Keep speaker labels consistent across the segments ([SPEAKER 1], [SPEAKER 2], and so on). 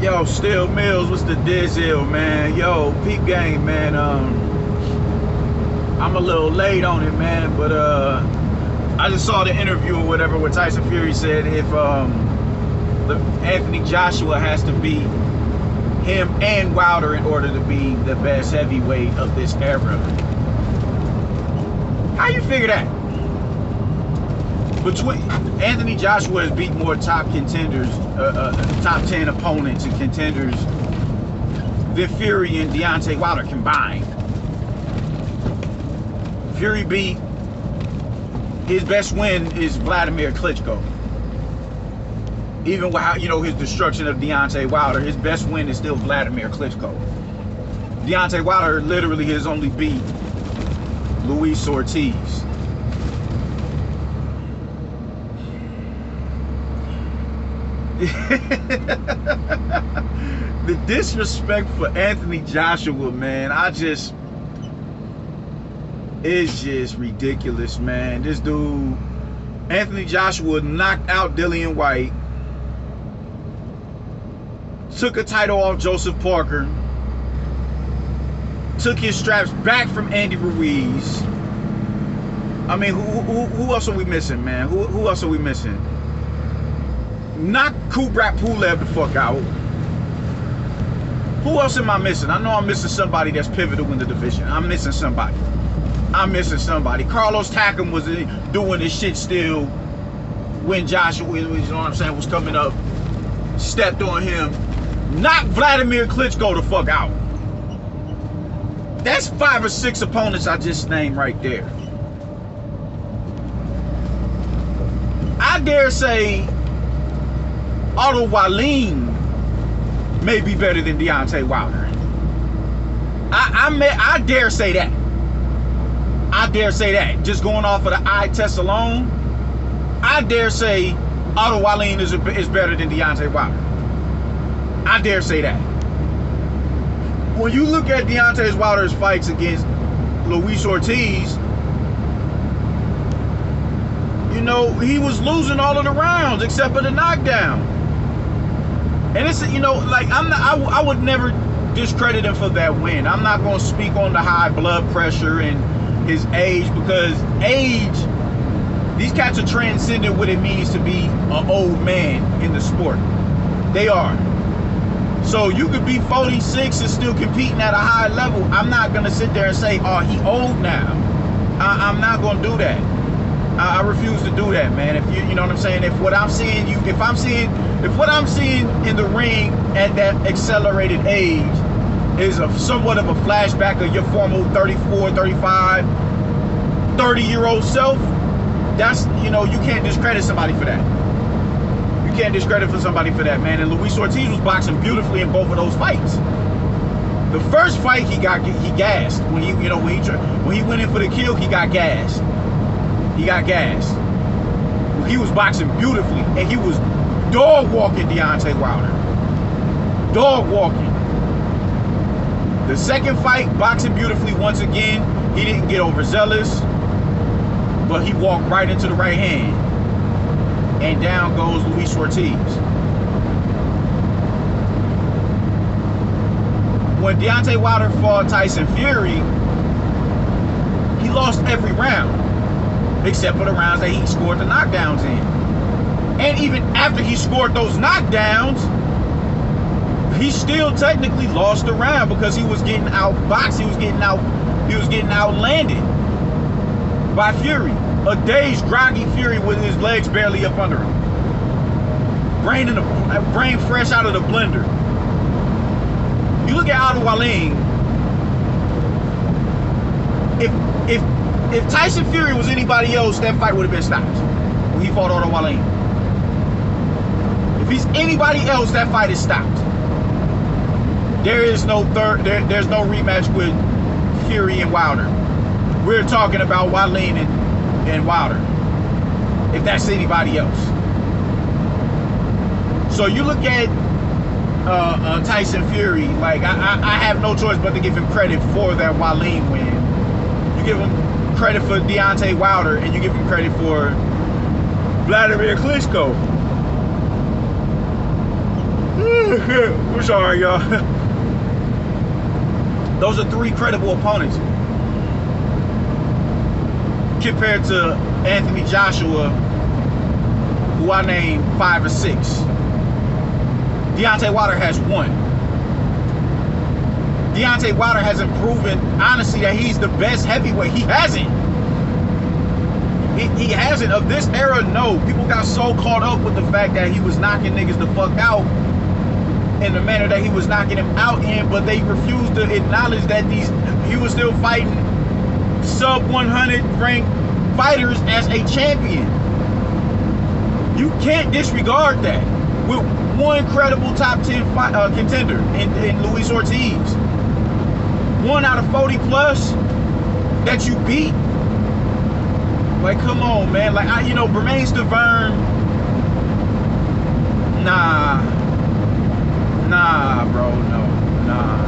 [SPEAKER 1] Yo, Still Mills, what's the dizzle, man? Yo, peep game, man. I'm a little late on it, man, but I just saw the interview or whatever where Tyson Fury said if Anthony Joshua has to beat him and Wilder in order to be the best heavyweight of this era. How you figure that? Between Anthony Joshua has beat more top contenders, top 10 opponents and contenders than Fury and Deontay Wilder combined. Fury beat, his best win is Vladimir Klitschko. Even with how, you know, his destruction of Deontay Wilder, his best win is still Vladimir Klitschko. Deontay Wilder literally has only beat Luis Ortiz. The disrespect for Anthony Joshua, man, it's just ridiculous, man. This dude, Anthony Joshua, knocked out Dillian Whyte, took a title off Joseph Parker, took his straps back from Andy Ruiz. I mean, who else are we missing, man? Who else are we missing? Knock Kubrat Pulev the fuck out. Who else am I missing? I know I'm missing somebody that's pivotal in the division. I'm missing somebody. Carlos Takam was doing this shit still when Joshua, you know what I'm saying, was coming up, stepped on him. Knock Vladimir Klitschko the fuck out. That's 5 or 6 opponents I just named right there. I dare say Otto Wallin may be better than Deontay Wilder. I dare say that. I dare say that. Just going off of the eye test alone, I dare say Otto Wallin is better than Deontay Wilder. I dare say that. When you look at Deontay Wilder's fights against Luis Ortiz, you know, he was losing all of the rounds except for the knockdown. And it's, you know, like, I would never discredit him for that win. I'm not going to speak on the high blood pressure and his age, because age, these cats are transcending what it means to be an old man in the sport. They are. So you could be 46 and still competing at a high level. I'm not going to sit there and say, oh, he old now. I'm not going to do that. I refuse to do that, man. If you know what I'm saying, if what I'm seeing what I'm seeing in the ring at that accelerated age is somewhat of a flashback of your former 34, 35, 30-year-old self, that's, you know, you can't discredit somebody for that. You can't discredit somebody for that, man. And Luis Ortiz was boxing beautifully in both of those fights. The first fight he gassed when he went in for the kill, he got gassed. He got gassed. He was boxing beautifully, and he was dog walking Deontay Wilder. Dog walking. The second fight, boxing beautifully once again. He didn't get overzealous, but he walked right into the right hand. And down goes Luis Ortiz. When Deontay Wilder fought Tyson Fury, he lost every round, except for the rounds that he scored the knockdowns in. And even after he scored those knockdowns, he still technically lost the round because he was getting outboxed. He was getting outlanded by Fury. A dazed, groggy Fury with his legs barely up under him. Brain fresh out of the blender. You look at Otto Wallin. If Tyson Fury was anybody else, that fight would have been stopped when he fought Otto Wallin. If he's anybody else, that fight is stopped. There's no rematch with Fury and Wilder. We're talking about Wallin and Wilder, if that's anybody else. So you look at Tyson Fury, like, I have no choice but to give him credit for that Wallin win. You give him credit for Deontay Wilder, and you give him credit for Vladimir Klitschko. I'm sorry, y'all. Those are 3 credible opponents compared to Anthony Joshua, who I named 5 or 6. Deontay Wilder has 1. Deontay Wilder hasn't proven, honestly, that he's the best heavyweight. He hasn't. He hasn't. Of this era, no. People got so caught up with the fact that he was knocking niggas the fuck out in the manner that he was knocking him out in, but they refused to acknowledge that he was still fighting sub 100 ranked fighters as a champion. You can't disregard that with one credible top 10 contender in Luis Ortiz. 1 out of 40 plus that you beat. Like, come on, man. Like, Bermane Stiverne. Nah, bro. No, nah.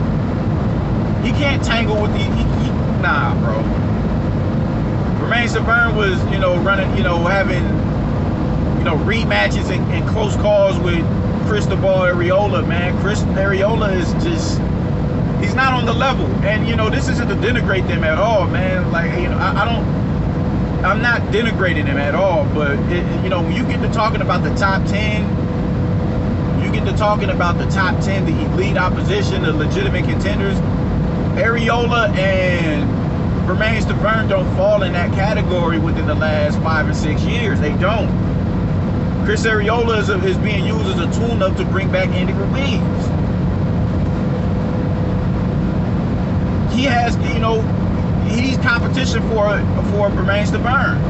[SPEAKER 1] He can't tangle with nah, bro. Bermane Stiverne was, running, having, rematches and close calls with Cristobal Arreola, man. Chris Arreola is just, he's not on the level. And, this isn't to denigrate them at all, man. Like, I'm not denigrating him at all, but when you get to talking about the top 10, you get to talking about the top 10, the elite opposition, the legitimate contenders, Arreola and Bermane Stiverne don't fall in that category within the last 5 or 6 years. They don't. Chris Arreola is being used as a tune-up to bring back Andy Ruiz. He has, he's competition for Bermane Stiverne.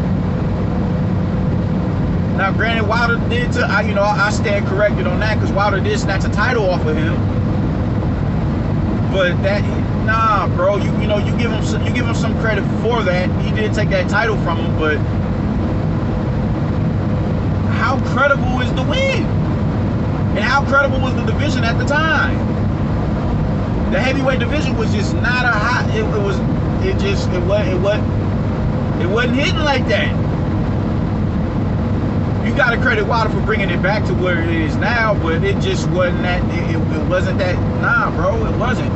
[SPEAKER 1] Now, granted, Wilder did I stand corrected on that because Wilder did snatch a title off of him. But that, nah, bro, you give him some credit for that. He did take that title from him, but how credible is the win? And how credible was the division at the time? The heavyweight division was just not a hot. It wasn't hitting like that. You got to credit Wilder for bringing it back to where it is now, but it just wasn't that. It wasn't that. Nah, bro, it wasn't.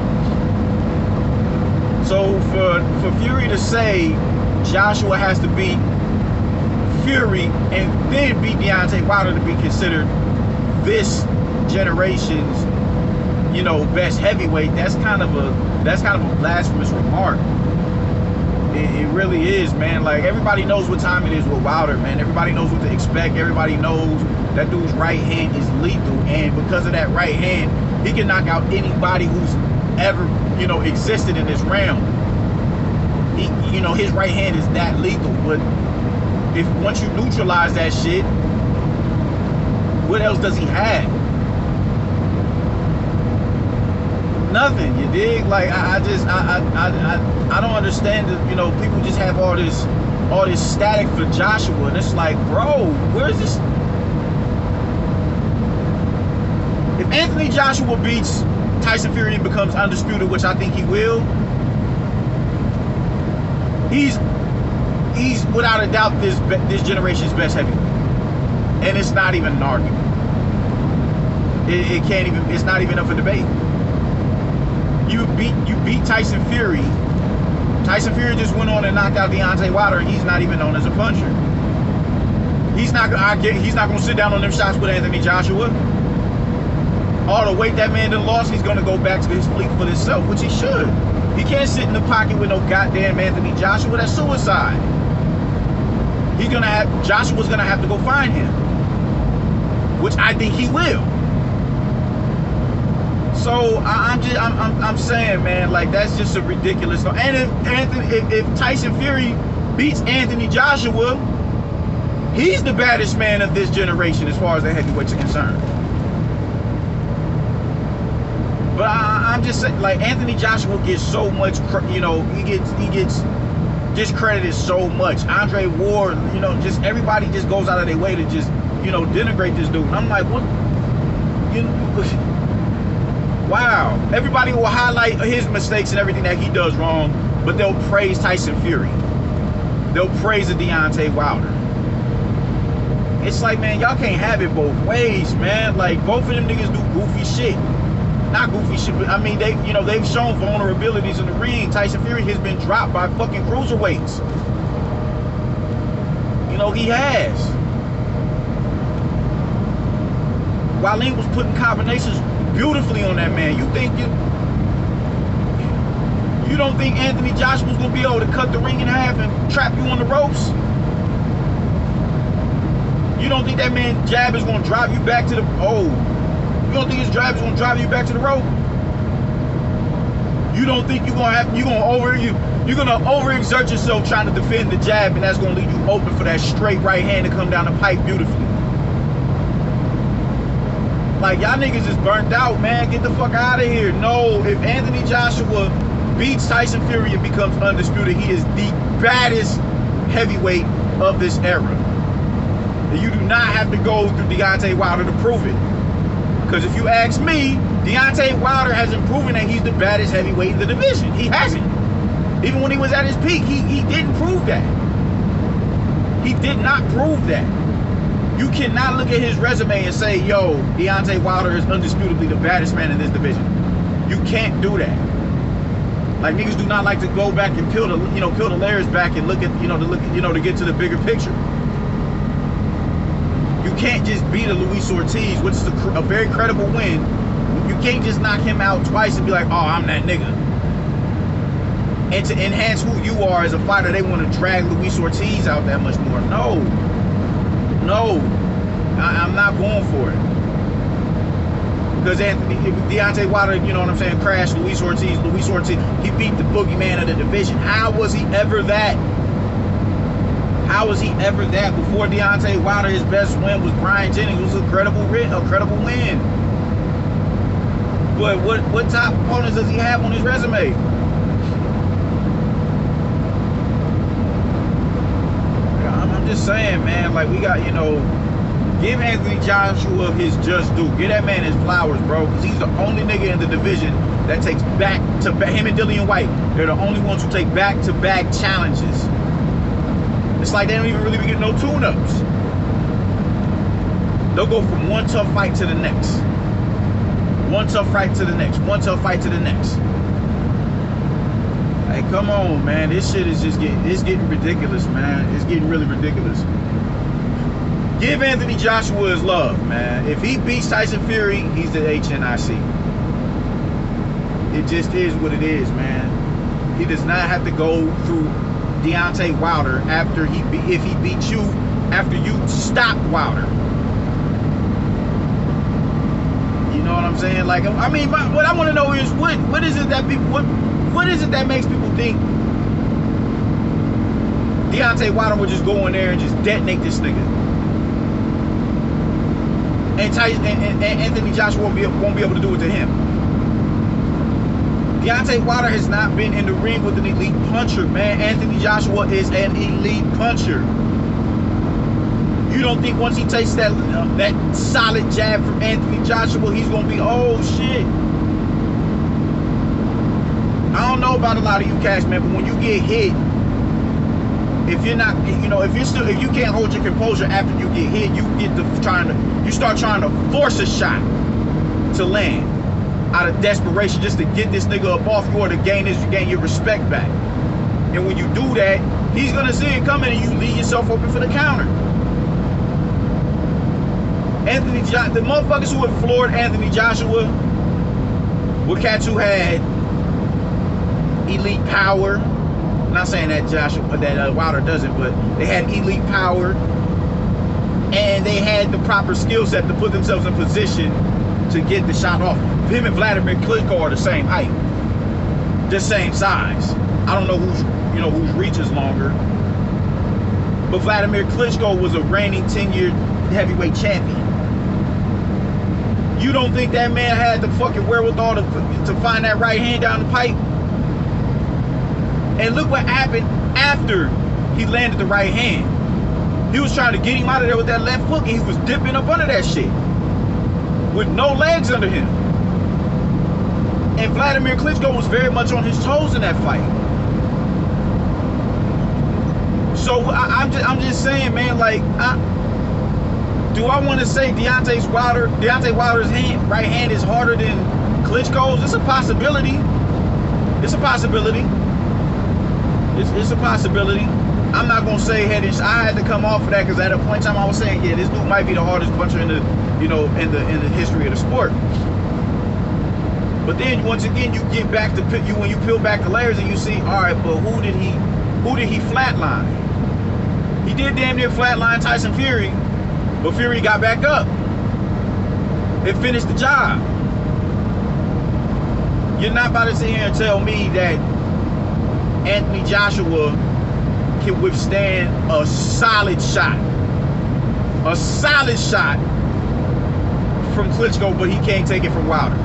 [SPEAKER 1] So for Fury to say Joshua has to beat Fury and then beat Deontay Wilder to be considered this generation's, best heavyweight, that's kind of a blasphemous remark. It really is, man. Like, everybody knows what time it is with Wilder, man. Everybody knows what to expect. Everybody knows that dude's right hand is lethal, and because of that right hand, he can knock out anybody who's ever, existed in this realm. His right hand is that lethal. But once you neutralize that shit, what else does he have? Nothing, you dig? Like, I don't understand that, people just have all this static for Joshua, and it's like, bro, where's this? If Anthony Joshua beats Tyson Fury and becomes undisputed, which I think he will, he's without a doubt this generation's best heavyweight, and it's not even an argument. It can't even. It's not even up for debate. You beat Tyson Fury. Tyson Fury just went on and knocked out Deontay Wilder, and he's not even known as a puncher. He's not going to sit down on them shots with Anthony Joshua. All the weight that man done lost, he's going to go back to his fleet foot himself, which he should. He can't sit in the pocket with no goddamn Anthony Joshua. That's suicide. Joshua's going to have to go find him, which I think he will. So I'm saying, man, like, that's just a ridiculous. And if Tyson Fury beats Anthony Joshua, he's the baddest man of this generation as far as the heavyweights are concerned. But I'm just saying, like, Anthony Joshua gets so much, he gets discredited so much. Andre Ward, just everybody just goes out of their way to just, denigrate this dude. And I'm like, what? Wow. Everybody will highlight his mistakes and everything that he does wrong, but they'll praise Tyson Fury. They'll praise the Deontay Wilder. it's like, man, y'all can't have it both ways, man. Like, both of them niggas do goofy shit. Not goofy shit, but I mean, they've shown vulnerabilities in the ring. Tyson Fury has been dropped by fucking cruiserweights. You know, he has. Waleem was putting combinations beautifully on that man. You don't think Anthony Joshua's gonna be able to cut the ring in half and trap you on the ropes? You don't think that man jab is gonna drive you back to the you don't think his jab is gonna drive you back to the rope? You don't think you're gonna overexert yourself trying to defend the jab, and that's gonna leave you open for that straight right hand to come down the pipe beautifully? Like, y'all niggas is burnt out, man. Get the fuck out of here. No, if Anthony Joshua beats Tyson Fury and becomes undisputed, he is the baddest heavyweight of this era. And you do not have to go through Deontay Wilder to prove it. Because if you ask me, Deontay Wilder hasn't proven that he's the baddest heavyweight in the division. He hasn't. Even when he was at his peak, he didn't prove that. He did not prove that. You cannot look at his resume and say, yo, Deontay Wilder is undisputably the baddest man in this division. You can't do that. Like, niggas do not like to go back and peel the layers back and look at, to get to the bigger picture. You can't just beat a Luis Ortiz, which is a very credible win. You can't just knock him out twice and be like, oh, I'm that nigga. And to enhance who you are as a fighter, they want to drag Luis Ortiz out that much more. No, I'm not going for it. Because Deontay Wilder, you know what I'm saying, crashed Luis Ortiz. He beat the boogeyman of the division. How was he ever that? How was he ever that? Before Deontay Wilder, his best win was Brian Jennings. It was a credible win. But what top opponents does he have on his resume? I'm just saying, man, like, we got, give Anthony Joshua his just due. Give that man his flowers, bro, because he's the only nigga in the division that takes back-to-back. Him and Dillian White, they're the only ones who take back-to-back challenges. It's like they don't even really be getting no tune-ups. They'll go from one tough fight to the next. One tough fight to the next. One tough fight to the next. Hey, come on, man. This shit is just getting ridiculous, man. It's getting really ridiculous. Give Anthony Joshua his love, man. If he beats Tyson Fury, he's the HNIC. It just is what it is, man. He does not have to go through Deontay Wilder if he beats you after you stop Wilder. You know what I'm saying? Like, I mean, what I want to know is what is it that people what is it that makes people think Deontay Wilder would just go in there and just detonate this nigga? And Anthony Joshua won't be able to do it to him. Deontay Wilder has not been in the ring with an elite puncher, man. Anthony Joshua is an elite puncher. You don't think once he takes that solid jab from Anthony Joshua, he's gonna be, oh shit. I don't know about a lot of you cats, man, but when you get hit, if you're not, if you can't hold your composure after you get hit, you start trying to force a shot to land out of desperation just to get this nigga up off you or to gain your respect back. And when you do that, he's gonna see it coming and you leave yourself open for the counter. The motherfuckers who had floored Anthony Joshua were cats who had elite power. I'm not saying that Wilder doesn't, but they had elite power and they had the proper skill set to put themselves in position to get the shot off. Him and Vladimir Klitschko are the same height, the same size. I don't know whose reach is longer, but Vladimir Klitschko was a reigning 10-year heavyweight champion. You don't think that man had the fucking wherewithal to find that right hand down the pipe? And look what happened after he landed the right hand. He was trying to get him out of there with that left hook, and he was dipping up under that shit with no legs under him. And Vladimir Klitschko was very much on his toes in that fight. So I'm just saying, man, like, Do I want to say Deontay Wilder's right hand is harder than Klitschko's? It's a possibility. It's a possibility. It's a possibility. I'm not gonna say head and I had to come off of that because at a point in time I was saying, yeah, this dude might be the hardest puncher in the, you know, in the history of the sport. But then once again, you get back to when you peel back the layers and you see, all right, but who did he flatline? He did damn near flatline Tyson Fury, but Fury got back up and finished the job. You're not about to sit here and tell me that Anthony Joshua can withstand a solid shot from Klitschko, but he can't take it from Wilder.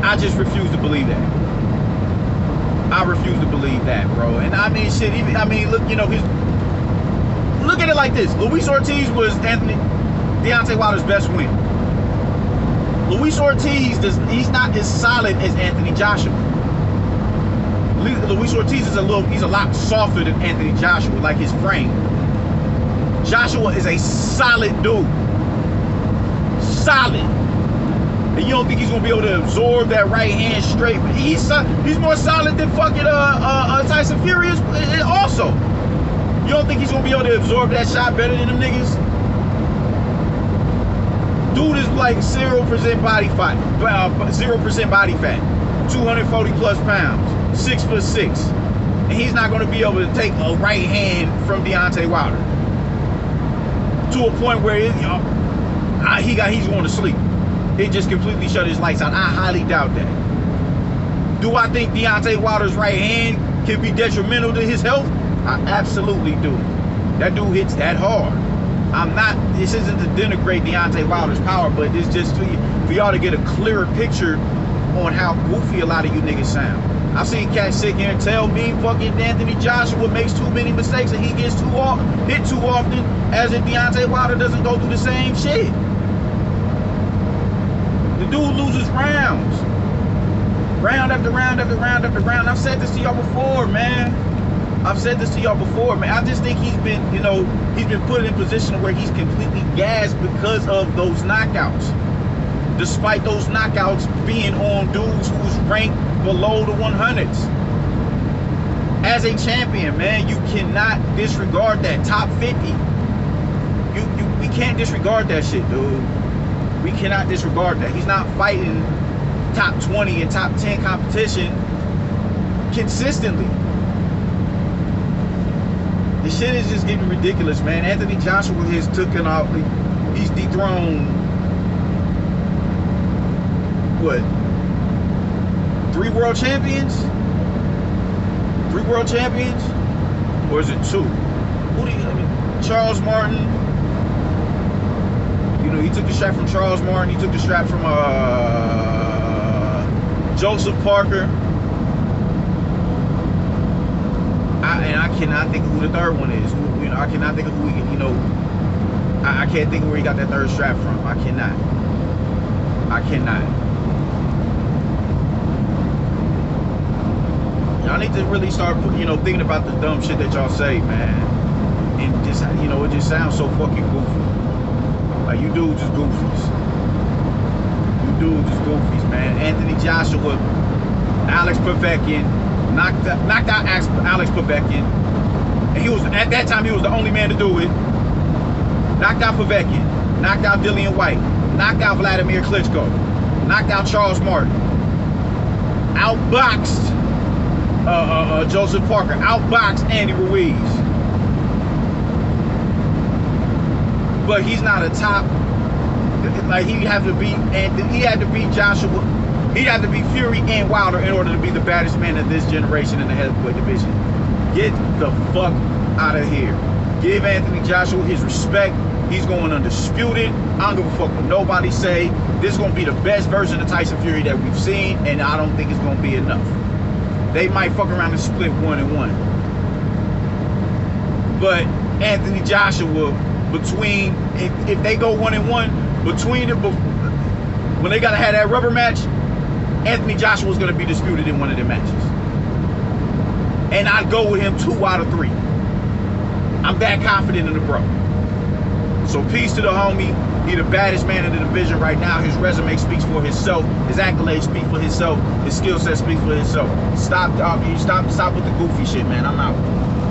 [SPEAKER 1] I just refuse to believe that. I refuse to believe that, bro. And I mean, shit. Look, you know, look at it like this. Luis Ortiz was Deontay Wilder's best win. Luis Ortiz he's not as solid as Anthony Joshua. Luis Ortiz he's a lot softer than Anthony Joshua, like his frame. Joshua is a solid dude. Solid. And you don't think he's gonna be able to absorb that right hand straight? But he's more solid than fucking Tyson Fury is also. You don't think he's gonna be able to absorb that shot better than them niggas? Dude is like 0% body fat, 0% body fat, 240 plus pounds, 6'6", and he's not gonna be able to take a right hand from Deontay Wilder to a point where he's going to sleep. It just completely shut his lights out. I highly doubt that. Do I think Deontay Wilder's right hand can be detrimental to his health? I absolutely do. That dude hits that hard. This isn't to denigrate Deontay Wilder's power, but it's just for y'all to get a clearer picture on how goofy a lot of you niggas sound. I've seen cats sit here and tell me fucking Anthony Joshua makes too many mistakes and he gets hit too often, as if Deontay Wilder doesn't go through the same shit. The dude loses rounds. Round after round after round after round. I've said this to y'all before, man. I just think he's been put in a position where he's completely gassed because of those knockouts. Despite those knockouts being on dudes who's ranked below the 100s. As a champion, man, you cannot disregard that. Top 50. We can't disregard that shit, dude. We cannot disregard that. He's not fighting top 20 and top 10 competition consistently. This shit is just getting ridiculous, man. Anthony Joshua has taken off. He's dethroned what? 3 world champions? 3 world champions? Or is it 2? Charles Martin. You know, he took the strap from Charles Martin. He took the strap from Joseph Parker. I cannot think of who the third one is. I cannot think of who I can't think of where he got that third strap from. I cannot. Y'all need to really start, thinking about the dumb shit that y'all say, man. And just, it just sounds so fucking goofy. Like, you dudes just goofies. Man. Anthony Joshua, Alex Povetkin, knocked out Alex Povetkin. And at that time, he was the only man to do it. Knocked out Povetkin. Knocked out Dillian White. Knocked out Vladimir Klitschko. Knocked out Charles Martin. Outboxed Joseph Parker. Outboxed Andy Ruiz. But he's not a top. Like, he had to beat Joshua. He'd have to beat Fury and Wilder in order to be the baddest man of this generation in the heavyweight division. Get the fuck out of here. Give Anthony Joshua his respect. He's going undisputed. I don't give a fuck what nobody say. This is going to be the best version of Tyson Fury that we've seen, and I don't think it's going to be enough. They might fuck around and split 1-1. But Anthony Joshua, if they go 1-1, when they got to have that rubber match, Anthony Joshua is going to be disputed in one of their matches. And I'd go with him 2 out of 3. I'm that confident in the bro. So peace to the homie. He the baddest man in the division right now. His resume speaks for himself. His accolades speak for himself. His skill set speaks for himself. Stop with the goofy shit, man. I'm out.